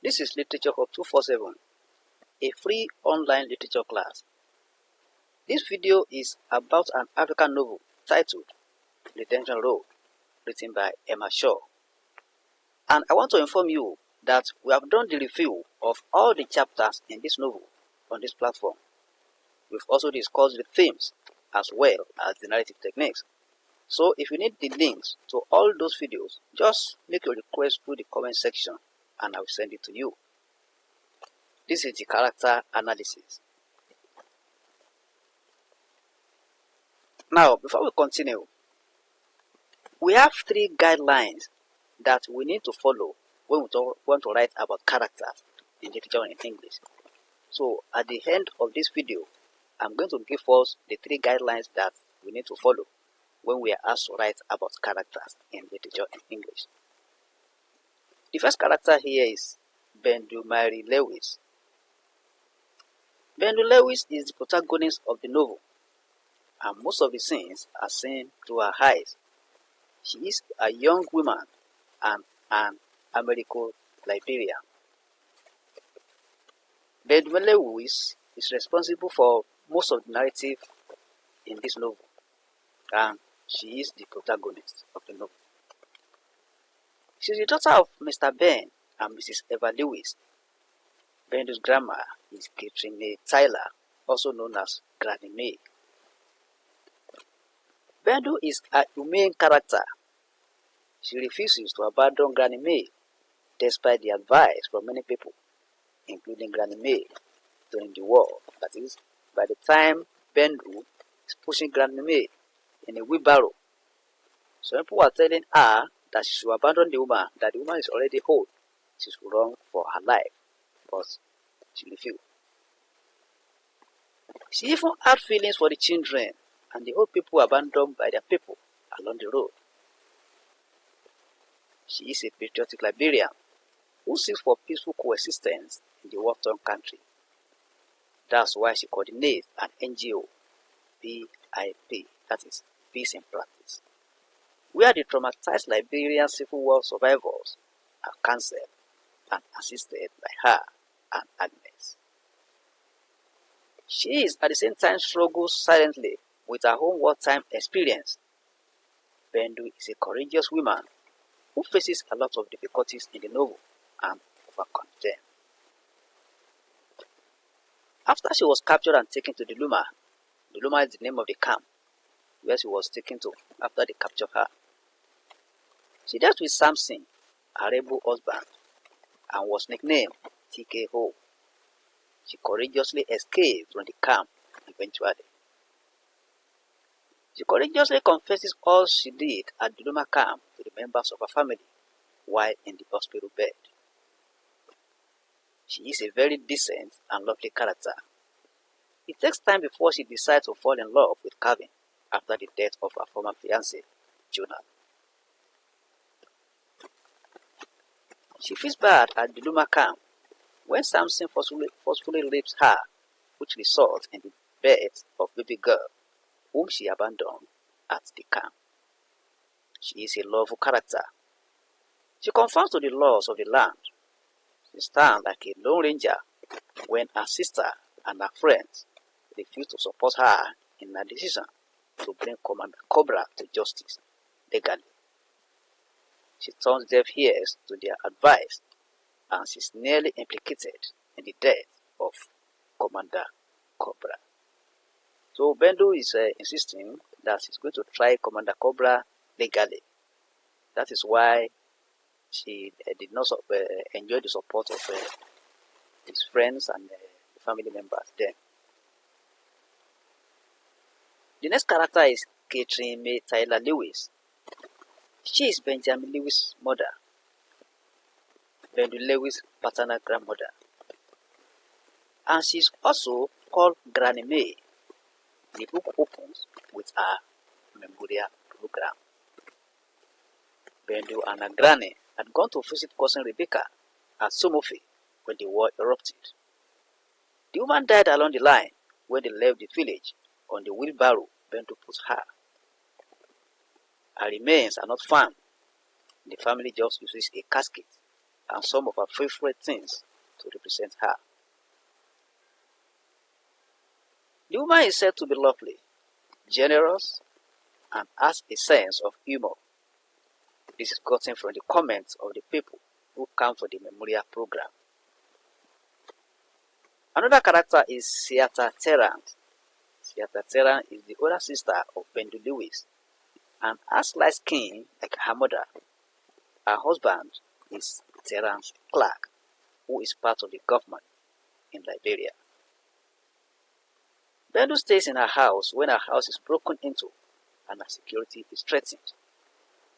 This is Literature Hub 247, a free online literature class. This video is about an African novel titled Redemption Road, written by Elma Shaw. And I want to inform you that we have done the review of all the chapters in this novel on this platform. We've also discussed the themes as well as the narrative techniques. So if you need the links to all those videos, just make your request through the comment section and I will send it to you. This is the character analysis. Now, before we continue, we have 3 guidelines that we need to follow when we want to write about characters in literature and in English. So, at the end of this video, I'm going to give us the 3 guidelines that we need to follow when we are asked to write about characters in literature and English. The first character here is Mary Lewis. Lewis is the protagonist of the novel, and most of the scenes are seen through her eyes. She is a young woman and an American-Liberian. Lewis is responsible for most of the narrative in this novel, and she is the protagonist of the novel. She is the daughter of Mr. Ben and Mrs. Eva Lewis. Bendu's grandma is Catherine Tyler, also known as Granny May. Bendu is a humane character. She refuses to abandon Granny May despite the advice from many people, including Granny May during the war. That is, by the time Bendu is pushing Granny May in a wheelbarrow, some people are telling her that she should abandon the woman, that the woman is already old. She should run for her life, but she refused. She even had feelings for the children and the old people abandoned by their people along the road. She is a patriotic Liberian who seeks for peaceful coexistence in the war-torn country. That's why she coordinates an NGO, BIP, that is, Peace in Practice, where the traumatized Liberian Civil War survivors are counseled and assisted by her and Agnes. She is at the same time struggles silently with her own wartime experience. Bendu is a courageous woman who faces a lot of difficulties in the novel and overcomes them. After she was captured and taken to the Luma is the name of the camp where she was taken to after they captured her. She dealt with Samson, her rebel husband, and was nicknamed TKO. She courageously escaped from the camp eventually. She courageously confesses all she did at the Luma camp to the members of her family while in the hospital bed. She is a very decent and lovely character. It takes time before she decides to fall in love with Calvin after the death of her former fiancé, Jonah. She feels bad at the Luma camp when Samson forcefully rapes her, which results in the death of baby girl, whom she abandoned at the camp. She is a lovable character. She conforms to the laws of the land. She stands like a lone ranger when her sister and her friends refuse to support her in her decision to bring Commander Cobra to justice legally. She turns deaf ears to their advice, and she's nearly implicated in the death of Commander Cobra. So Bendu is insisting that she's going to try Commander Cobra legally. That is why she did not enjoy the support of his friends and family members then. The next character is Catherine May Tyler Lewis. She is Benjamin Lewis' mother, Bendu Lewis' paternal grandmother, and she is also called Granny May. The book opens with her memorial program. Bendu and her granny had gone to visit cousin Rebecca at Somofe when the war erupted. The woman died along the line when they left the village on the wheelbarrow Bendu put her. Her remains are not found. The family just uses a casket and some of her favorite things to represent her. The woman is said to be lovely, generous, and has a sense of humor. This is gotten from the comments of the people who come for the memorial program. Another character is Seatha Terrance. Seatha Terrance is the older sister of Bendu Lewis and has light skin like her mother. Her husband is Terrance Clark, who is part of the government in Liberia. Bendu stays in her house when her house is broken into and her security is threatened.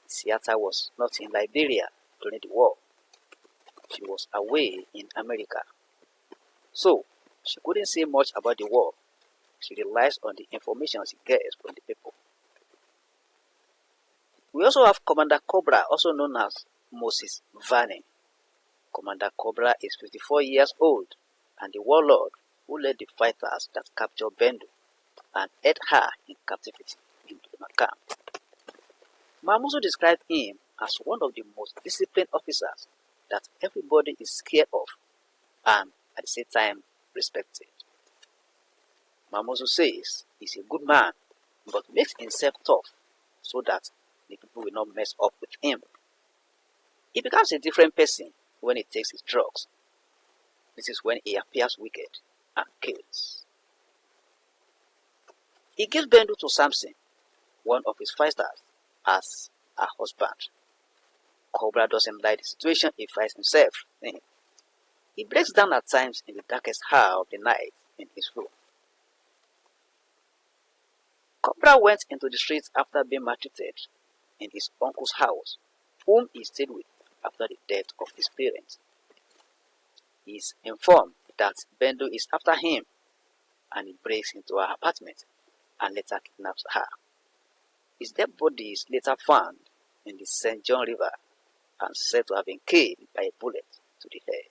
Seatha was not in Liberia during the war. She was away in America. So, she couldn't say much about the war. She relies on the information she gets from the people. We also have Commander Cobra, also known as Moses Vane. Commander Cobra is 54 years old and the warlord who led the fighters that captured Bendu and held her in captivity in the camp. Mamuzu described him as one of the most disciplined officers that everybody is scared of and at the same time respected. Mamuzu says he's a good man but makes himself tough so that the people will not mess up with him. He becomes a different person when he takes his drugs. This is when he appears wicked and kills. He gives Bendu to Samson, one of his fighters, as a husband. Cobra doesn't like the situation he finds himself in. He breaks down at times in the darkest hour of the night in his room. Cobra went into the streets after being maltreated in his uncle's house, whom he stayed with after the death of his parents. He is informed that Bendu is after him and he breaks into her apartment and later kidnaps her. His dead body is later found in the St. John River and said to have been killed by a bullet to the head.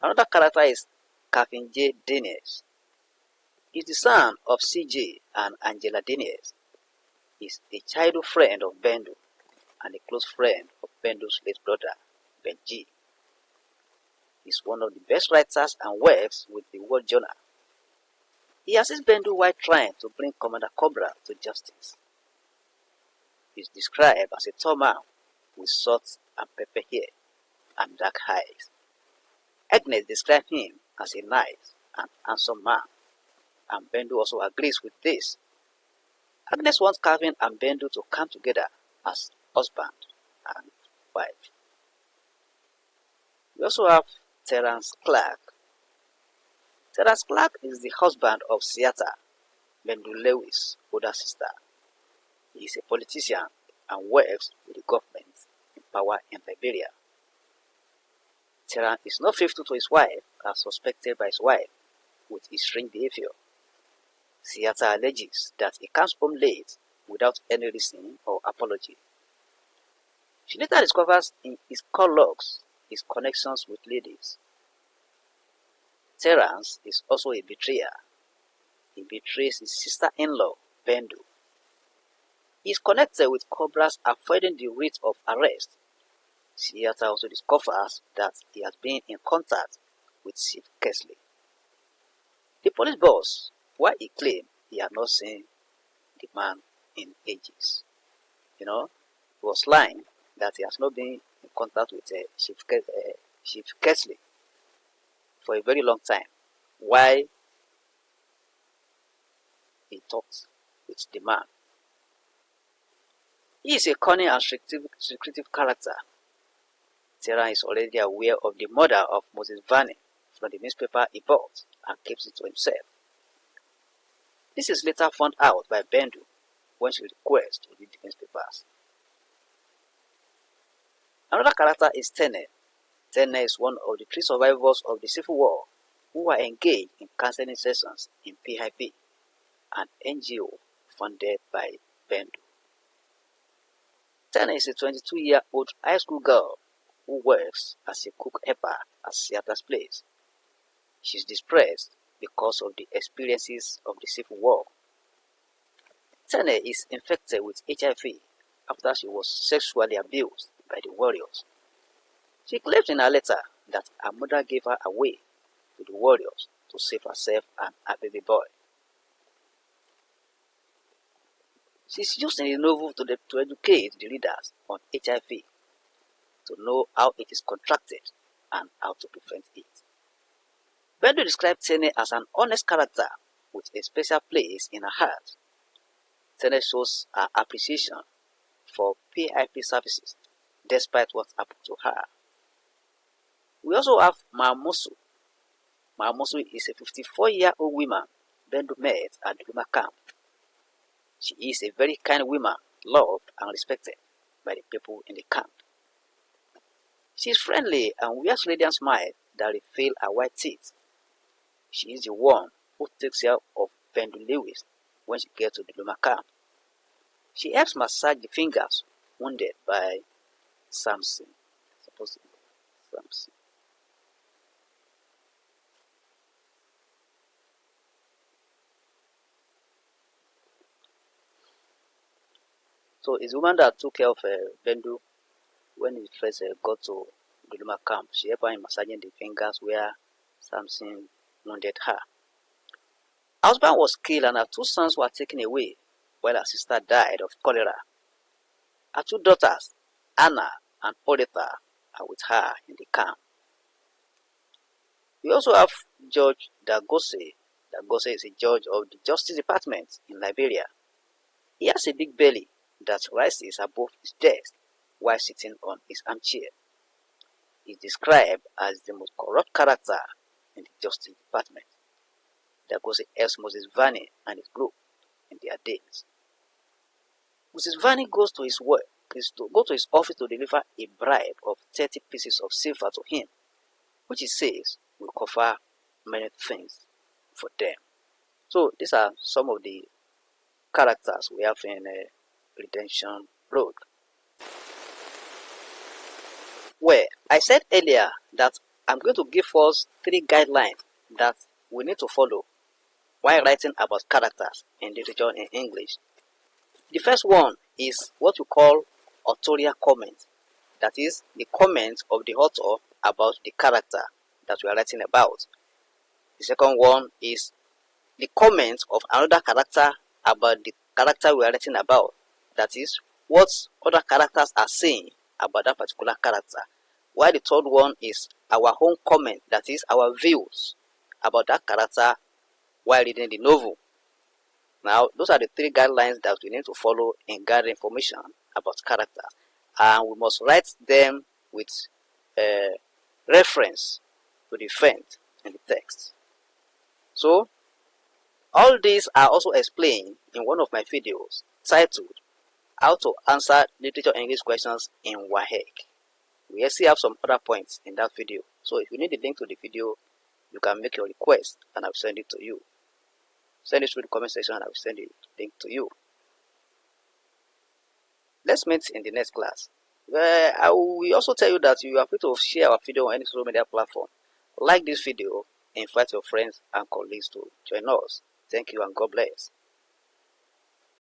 Another character is Captain J. Daniels. He is the son of C.J. and Angela Daniels. He is a childhood friend of Bendu and a close friend of Bendu's late brother, Benji. He is one of the best writers and works with the World Journal. He assists Bendu while trying to bring Commander Cobra to justice. He is described as a tall man with salt and pepper hair and dark eyes. Agnes described him as a nice and handsome man, and Bendu also agrees with this. Agnes wants Calvin and Bendu to come together as husband and wife. We also have Terrance Clark. Terrance Clark is the husband of Seatha, Bendu Lewis' older sister. He is a politician and works with the government in power in Liberia. Terrance is not faithful to his wife as suspected by his wife with his strange behavior. Seatha alleges that he comes home late without any reason or apology. She later discovers in his call logs his connections with ladies. Terrance is also a betrayer. He betrays his sister-in-law, Bendu. He is connected with Cobra's avoiding the writ of arrest. Seatha also discovers that he has been in contact with Chief Kesley. The police boss, while he claimed he had not seen the man in ages, he was lying that he has not been in contact with Chief Kesley for a very long time, while talked with the man. He is a cunning and secretive character. Terrance is already aware of the murder of Moses Vane from the newspaper he bought and keeps it to himself. This is later found out by Bendu when she requests to read the newspapers. Another character is Tene. Tene is one of the 3 survivors of the Civil War who were engaged in counseling sessions in PIP, an NGO funded by Bendu. Tene is a 22-year-old high school girl who works as a cook helper at Seatha's place. She is depressed because of the experiences of the Civil War. Tene is infected with HIV after she was sexually abused by the warriors. She claims in her letter that her mother gave her away to the warriors to save herself and her baby boy. She is used in the novel to educate the readers on HIV, to know how it is contracted and how to prevent it. Bendu described Tene as an honest character with a special place in her heart. Tene shows her appreciation for PIP services despite what happened to her. We also have Mahamusu. Mahamusu is a 54-year-old woman Bendu met at the Luma camp. She is a very kind woman, loved and respected by the people in the camp. She is friendly and wears radiant smile that reveal her white teeth. She is the one who takes care of Bendu Lewis when she gets to the Luma camp. She helps massage the fingers wounded by Samson. So it's a woman that took care of Bendu when he first got to the Luma camp. She helped him massaging the fingers where Samson wounded her. Her husband was killed and her 2 sons were taken away while her sister died of cholera. Her 2 daughters, Anna and Odetha, are with her in the camp. We also have Judge Dagose. Dagose is a judge of the Justice Department in Liberia. He has a big belly that rises above his desk while sitting on his armchair. He is described as the most corrupt character in the Justice Department. Dagose helps Moses Vani and his group in their days. Moses Vani goes to his office to deliver a bribe of 30 pieces of silver to him, which he says will cover many things for them. So these are some of the characters we have in Redemption Road. Well, I said earlier that I'm going to give us 3 guidelines that we need to follow while writing about characters in literature in English. The first one is what we call authorial comment. That is the comment of the author about the character that we are writing about. The second one is the comment of another character about the character we are writing about. That is what other characters are saying about that particular character. While the third one is our own comment, that is our views about that character while reading the novel. Now, those are the 3 guidelines that we need to follow in gathering information about characters. And we must write them with reference to the event in the text. So, all these are also explained in one of my videos titled How to Answer Literature English Questions in WAEC. We still have some other points in that video. So if you need the link to the video, you can make your request and I'll send it to you. Send it through the comment section and I will send the link to you. Let's meet in the next class. I will also tell you that you are free to share our video on any social media platform. Like this video, invite your friends and colleagues to join us. Thank you and God bless.